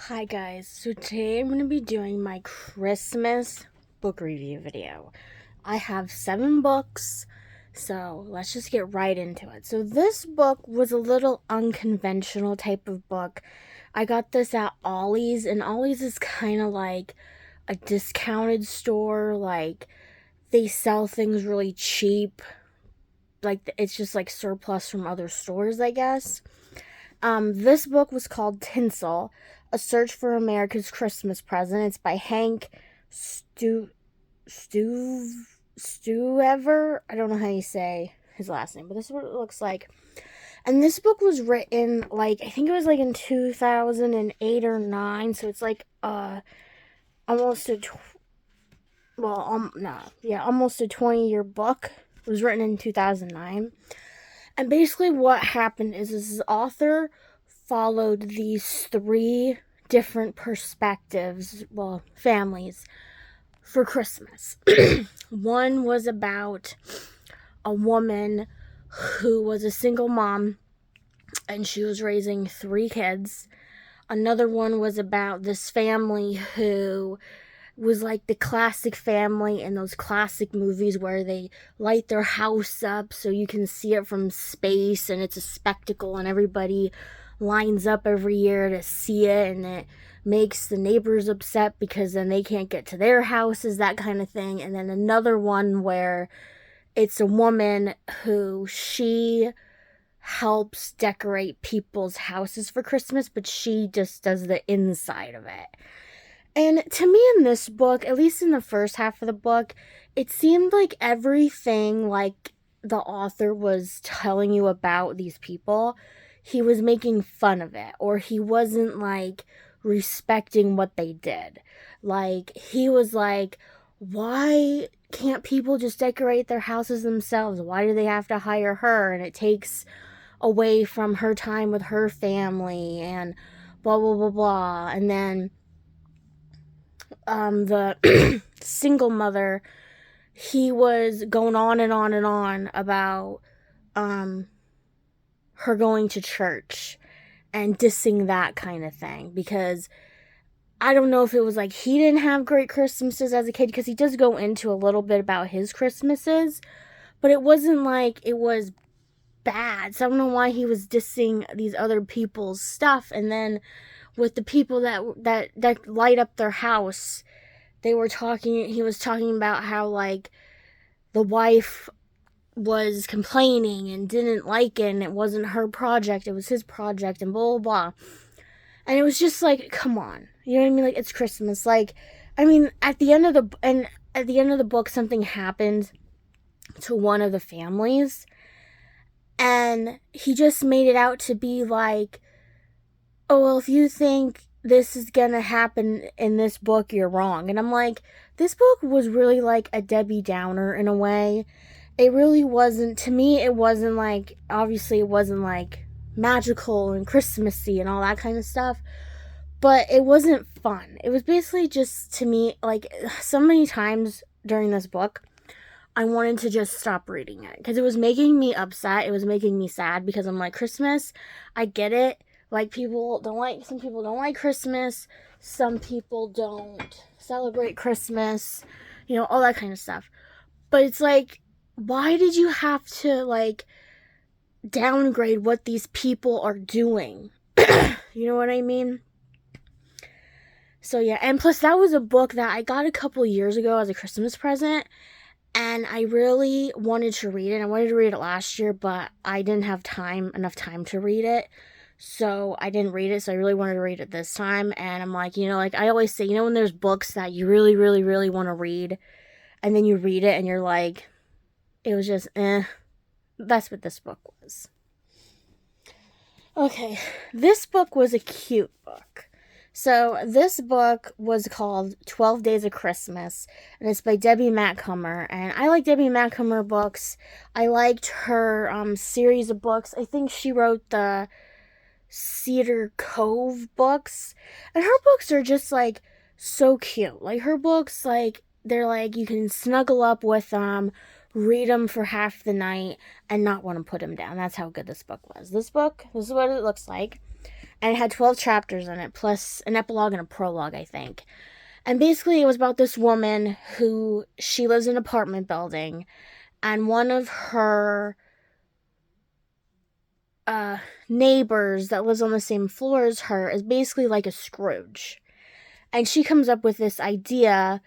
Hi guys, so today I'm going to be doing my Christmas book review video. I have 7 books, so let's just get right into it. So this book was a little unconventional type of book. I got this at Ollie's, and Ollie's is kind of like a discounted store. Like, they sell things really cheap. Like, it's just like surplus from other stores, I guess. This book was called Tinsel, A Search for America's Christmas Present. It's by Hank Stuever. I don't know how you say his last name, but this is what it looks like. And this book was written, like, I think it was like in 2008 or 9, so it's like almost a almost a 20-year book. It was written in 2009. And basically what happened is this author followed these 3 different perspectives, families, for Christmas. One was about a woman who was a single mom and she was raising 3 kids. Another one was about this family who was like the classic family in those classic movies where they light their house up so you can see it from space and it's a spectacle and everybody lines up every year to see it, and it makes the neighbors upset because then they can't get to their houses, that kind of thing. And then another one where it's a woman who she helps decorate people's houses for Christmas, but she just does the inside of it. And to me, in this book, at least in the first half of the book, it seemed like everything like the author was telling you about these people, he was making fun of it, or he wasn't like respecting what they did. Like, he was like, why can't people just decorate their houses themselves? Why do they have to hire her? And it takes away from her time with her family and blah, blah, blah, blah. And then the single mother, he was going on and on and on about her going to church and dissing that kind of thing, because I don't know if it was like he didn't have great Christmases as a kid, because he does go into a little bit about his Christmases, but it wasn't like it was bad. So I don't know why he was dissing these other people's stuff. And then with the people that light up their house, he was talking about how, like, the wife was complaining and didn't like it, and it wasn't her project, it was his project, and blah, blah, blah. And it was just like, come on. You know what I mean? Like, it's Christmas. Like, I mean, at the end of the book, something happened to one of the families, and he just made it out to be like, oh, well, if you think this is gonna happen in this book, you're wrong. And I'm like, this book was really like a Debbie Downer in a way. It really wasn't, to me, it wasn't like, obviously it wasn't like magical and Christmassy and all that kind of stuff, but it wasn't fun. It was basically just, to me, like, so many times during this book, I wanted to just stop reading it, because it was making me upset. It was making me sad, because I'm like, Christmas, I get it. Like, some people don't like Christmas. Some people don't celebrate Christmas. You know, all that kind of stuff. But it's like, why did you have to, like, downgrade what these people are doing? You know what I mean? So, yeah. And plus, that was a book that I got a couple years ago as a Christmas present. And I really wanted to read it. I wanted to read it last year, but I didn't have enough time to read it. So I didn't read it, so I really wanted to read it this time. And I'm like, like I always say, when there's books that you really, really, really want to read, and then you read it and you're like, it was just, that's what this book was. Okay, this book was a cute book. So this book was called 12 Days of Christmas, and it's by Debbie Macomber. And I like Debbie Macomber books. I liked her series of books. I think she wrote the Cedar Cove books, and her books are just like so cute. Like, her books, like, they're like, you can snuggle up with them, read them for half the night, and not want to put them down. That's how good this book was. This is what it looks like. And it had 12 chapters in it, plus an epilogue and a prologue, I think. And basically, it was about this woman who, she lives in an apartment building, and one of her neighbors that lives on the same floor as her is basically like a Scrooge. And she comes up with this idea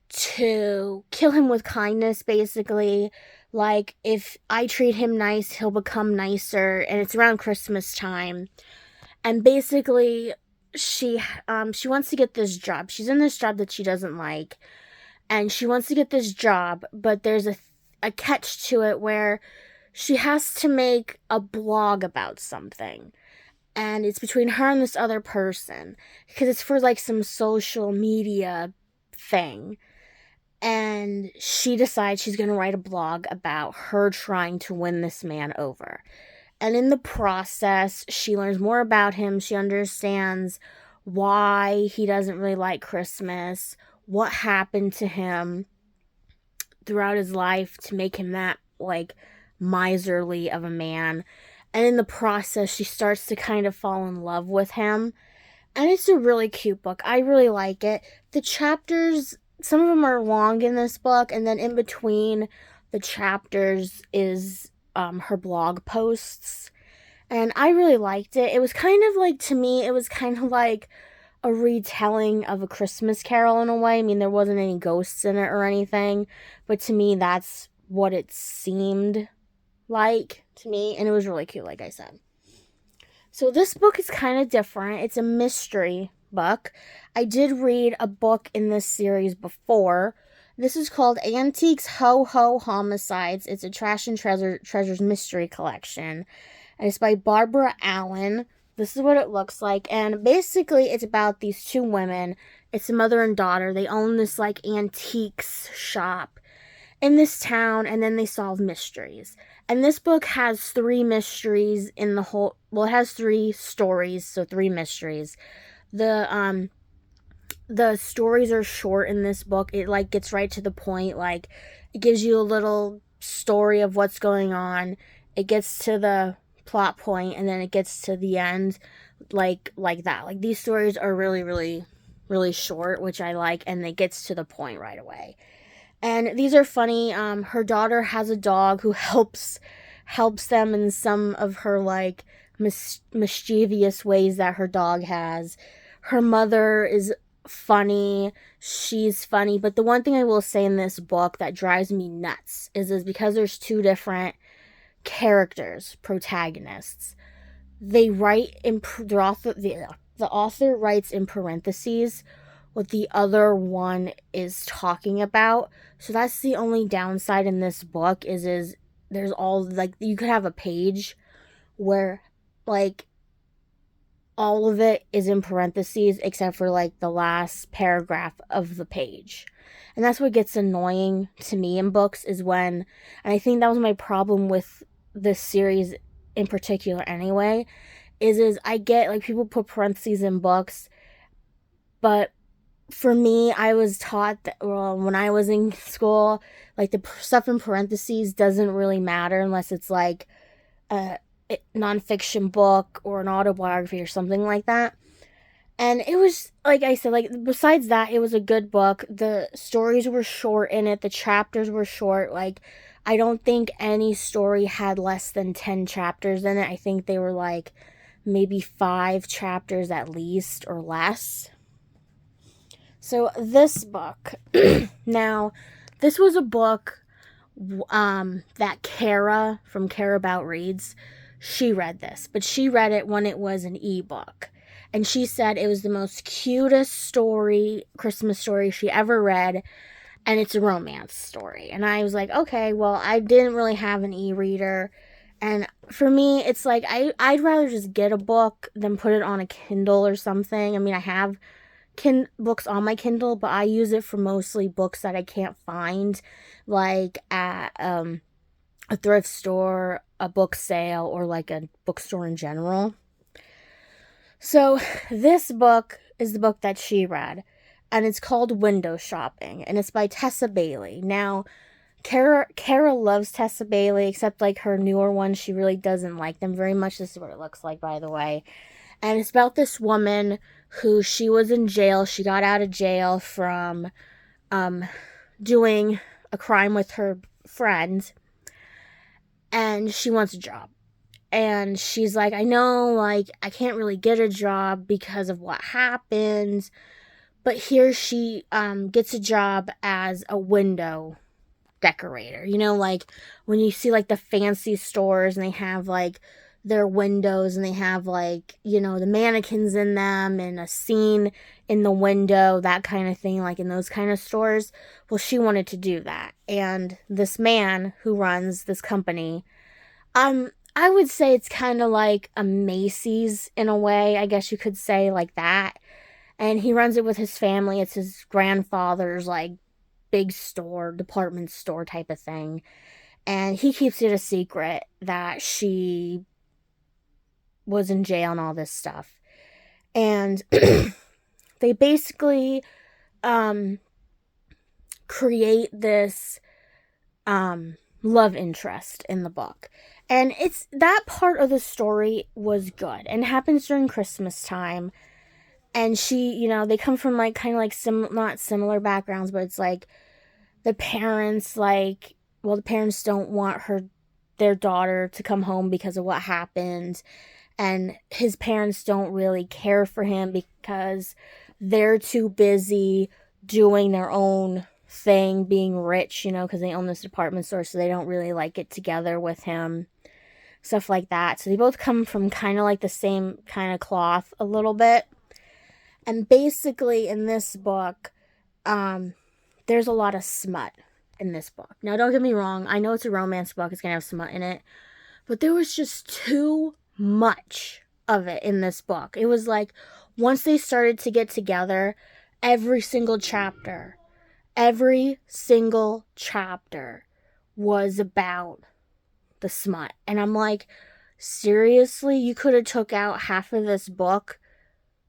to kill him with kindness, basically. Like, if I treat him nice, he'll become nicer, and it's around Christmas time. And basically, she wants to get this job. She's in this job that she doesn't like, and she wants to get this job, but there's a catch to it where she has to make a blog about something. And it's between her and this other person, because it's for like some social media thing. And she decides she's going to write a blog about her trying to win this man over. And in the process, she learns more about him. She understands why he doesn't really like Christmas, what happened to him throughout his life to make him that, like, miserly of a man. And in the process, she starts to kind of fall in love with him. And it's a really cute book. I really like it. The chapters, some of them are long in this book, and then in between the chapters is her blog posts. And I really liked it. It was kind of like, to me, it was kind of like a retelling of A Christmas Carol in a way. I mean, there wasn't any ghosts in it or anything, but to me, that's what it seemed like to me, and it was really cute, like I said. So this book is kind of different. It's a mystery book. I did read a book in this series before. This is called Antiques Ho-Ho-Homicides. It's a Trash and Treasures mystery collection. And it's by Barbara Allan. This is what it looks like. And basically, it's about these two women. It's a mother and daughter. They own this, like, antiques shop in this town, and then they solve mysteries. And this book has 3 mysteries in the whole... Well, it has 3 stories, so 3 mysteries. The stories are short in this book. It, like, gets right to the point. Like, it gives you a little story of what's going on. It gets to the plot point, and then it gets to the end, like that. Like, these stories are really, really, really short, which I like, and it gets to the point right away. And these are funny. Her daughter has a dog who helps them in some of her, like, mischievous ways that her dog has. Her mother is funny. She's funny. But the one thing I will say in this book that drives me nuts is because there's 2 different characters, protagonists. They write in the author writes in parentheses what the other one is talking about. So that's the only downside in this book is there's all, like, you could have a page where, like, all of it is in parentheses except for, like, the last paragraph of the page. And that's what gets annoying to me in books is when, and I think that was my problem with this series in particular anyway, is I get, like, people put parentheses in books, but for me, I was taught that, well, when I was in school, like, the stuff in parentheses doesn't really matter unless it's, like, a nonfiction book or an autobiography or something like that. And it was, like I said, like, besides that, it was a good book. The stories were short in it. The chapters were short. Like, I don't think any story had less than 10 chapters in it. I think they were, like, maybe 5 chapters at least or less. So this book, now, this was a book that Kara from Care About Reads, she read this, but she read it when it was an ebook. And she said it was the most cutest story, Christmas story she ever read, and it's a romance story. And I was like, okay, well, I didn't really have an e-reader, and for me, it's like, I'd rather just get a book than put it on a Kindle or something. I mean, I have books on my Kindle, but I use it for mostly books that I can't find, like at a thrift store, a book sale, or like a bookstore in general. So this book is the book that she read, and it's called Window Shopping, and it's by Tessa Bailey. Now, Kara loves Tessa Bailey, except, like, her newer ones, she really doesn't like them very much. This is what it looks like, by the way. And it's about this woman who she was in jail. She got out of jail from doing a crime with her friend, and she wants a job. And she's like, I know, like, I can't really get a job because of what happened. But here she gets a job as a window decorator. You know, like when you see like the fancy stores and they have like their windows and they have like, you know, the mannequins in them and a scene in the window, that kind of thing, like in those kind of stores. Well, she wanted to do that. And this man who runs this company, I would say it's kind of like a Macy's in a way, I guess you could say, like that. And he runs it with his family. It's his grandfather's like big store, department store type of thing. And he keeps it a secret that she was in jail and all this stuff. And they basically create this love interest in the book. And it's that part of the story was good and happens during Christmas time. And she, you know, they come from like kind of like not similar backgrounds, but it's like the parents, like, well, the parents don't want their daughter to come home because of what happened. And his parents don't really care for him because they're too busy doing their own thing, being rich, you know, because they own this department store, so they don't really like get together with him, stuff like that. So they both come from kind of like the same kind of cloth a little bit. And basically in this book, there's a lot of smut in this book. Now, don't get me wrong, I know it's a romance book, it's gonna have smut in it, but there was just too much of it in this book. It was like, once they started to get together, every single chapter was about the smut. And I'm like, seriously? You could have took out half of this book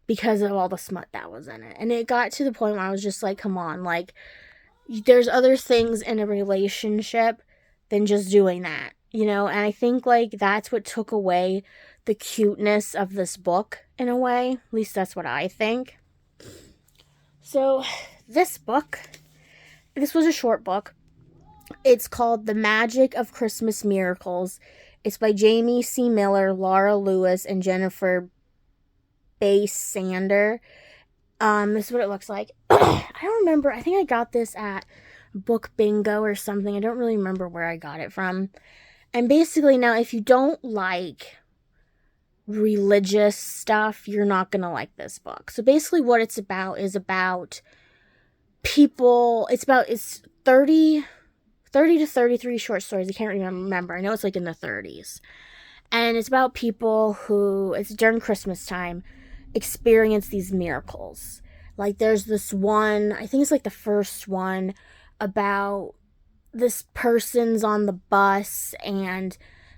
because of all the smut that was in it. And it got to the point where I was just like, come on, like, there's other things in a relationship than just doing that, you know? And I think, like, that's what took away the cuteness of this book, in a way. At least that's what I think. So, this was a short book. It's called The Magic of Christmas Miracles. It's by Jamie C. Miller, Laura Lewis, and Jennifer Sander. This is what it looks like. I don't remember. I think I got this at Book Bingo or something. I don't really remember where I got it from. And basically, now, if you don't like religious stuff, you're not going to like this book. So basically what it's about is about people. It's 30 to 33 short stories. I can't remember. I know it's like in the 30s. And it's about people who, it's during Christmas time, experience these miracles. Like there's this one, I think it's like the first one, about this person's on the bus and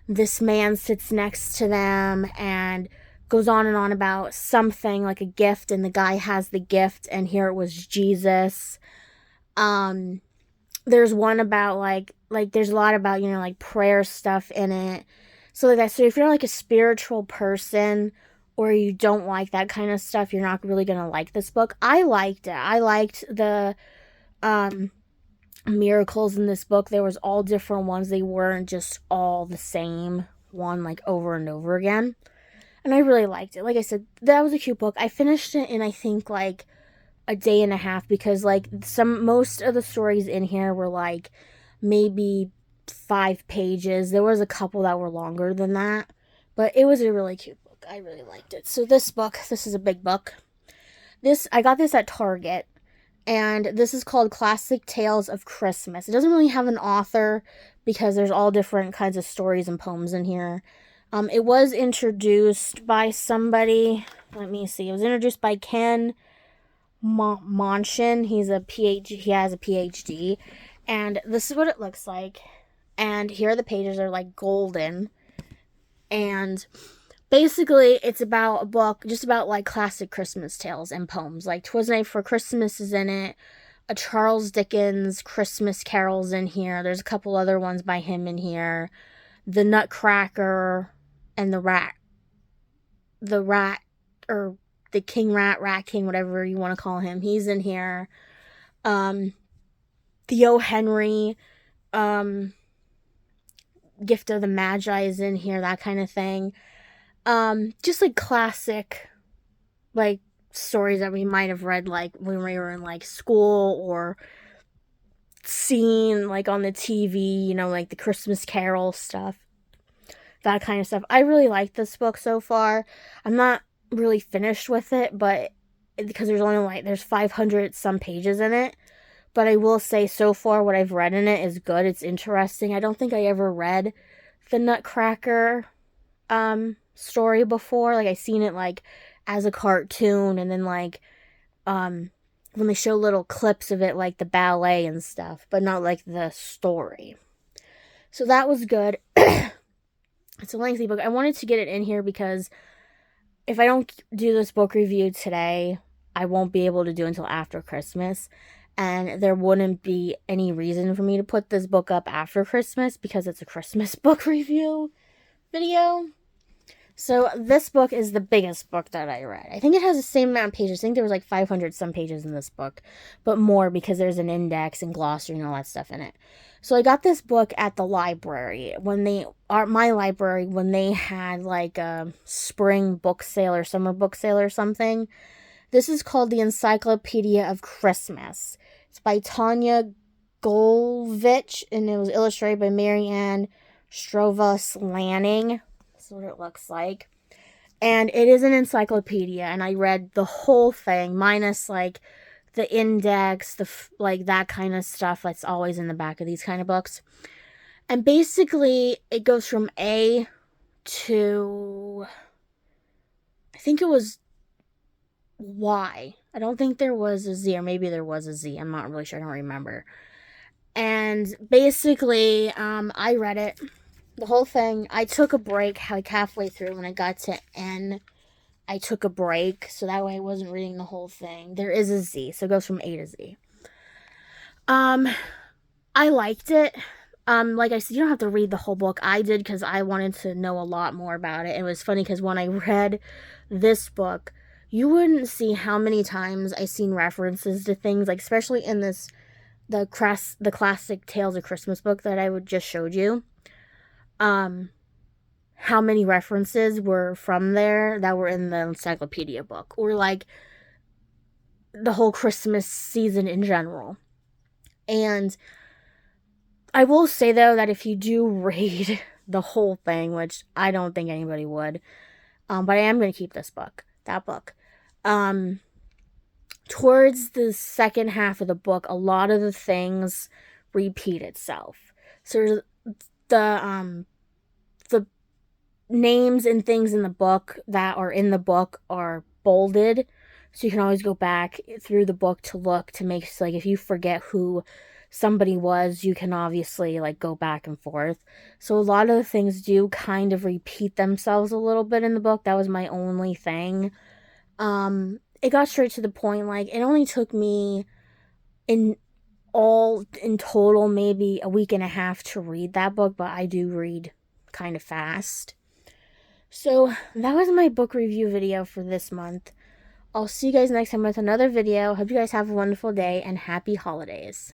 this man sits next to them and goes on and on about something like a gift, and the guy has the gift, and here it was Jesus. There's one about like there's a lot about, you know, like prayer stuff in it. So like that. So if you're like a spiritual person or you don't like that kind of stuff, you're not really gonna like this book. I liked it. I liked the miracles in this book. There was all different ones. They weren't just all the same one, like over and over again. And I really liked it. Like I said, that was a cute book. I finished it in, I think, like a day and a half, because like most of the stories in here were like maybe 5 pages. There was a couple that were longer than that, but it was a really cute book. I really liked it. So this is a big book. I got this at Target, and this is called Classic Tales of Christmas. It doesn't really have an author because there's all different kinds of stories and poems in here. It was introduced by somebody. Let me see. It was introduced by Ken Monchin. He has a PhD. And this is what it looks like. And here the pages are like golden. And basically it's about a book just about like classic Christmas tales and poems. Like 'Twas Night Before Christmas is in it. A Charles Dickens Christmas Carol's in here. There's a couple other ones by him in here. The Nutcracker and the Rat or the King Rat King, whatever you want to call him. He's in here. Theo Henry, Gift of the Magi is in here, that kind of thing. Just like classic, like stories that we might have read like when we were in like school or seen like on the TV, you know, like the Christmas Carol stuff, that kind of stuff. I really like this book so far. I'm not really finished with it, but because there's 500 some pages in it. But I will say so far what I've read in it is good. It's interesting. I don't think I ever read the Nutcracker story before. Like I seen it like as a cartoon, and then like when they show little clips of it, like the ballet and stuff, but not like the story. So that was good. It's a lengthy book. I wanted to get it in here because if I don't do this book review today, I won't be able to do it until after Christmas. And there wouldn't be any reason for me to put this book up after Christmas because it's a Christmas book review video. So this book is the biggest book that I read. I think it has the same amount of pages. I think there was like 500 some pages in this book, but more because there's an index and glossary and all that stuff in it. So I got this book at the library when they had like a spring book sale or summer book sale or something. This is called the Encyclopedia of Christmas. It's by Tanya Gulvich, and it was illustrated by Marianne Strovas Lanning. That's what it looks like. And it is an encyclopedia, and I read the whole thing, minus like the index, like that kind of stuff that's always in the back of these kind of books. And basically, it goes from A to, I think it was Y. I don't think there was a Z, or maybe there was a Z. I'm not really sure. I don't remember. And basically, I read it, the whole thing. I took a break like halfway through. When I got to N, I took a break, so that way I wasn't reading the whole thing. There is a Z, so it goes from A to Z. I liked it. Like I said, you don't have to read the whole book. I did because I wanted to know a lot more about it. It was funny because when I read this book, you wouldn't see how many times I seen references to things, like especially in the classic Tales of Christmas book that I just showed you. How many references were from there that were in the encyclopedia book, or like the whole Christmas season in general. And I will say though that if you do read the whole thing, which I don't think anybody would, but I am going to keep that book. Towards the second half of the book, a lot of the things repeat itself. So the names and things in the book that are in the book are bolded, so you can always go back through the book to look to make, like, if you forget who somebody was, you can obviously like go back and forth. So a lot of the things do kind of repeat themselves a little bit in the book. That was my only thing. It got straight to the point. Like, it only took me in total maybe a week and a half to read that book, but I do read kind of fast. So that was my book review video for this month. I'll see you guys next time with another video. Hope you guys have a wonderful day and happy holidays.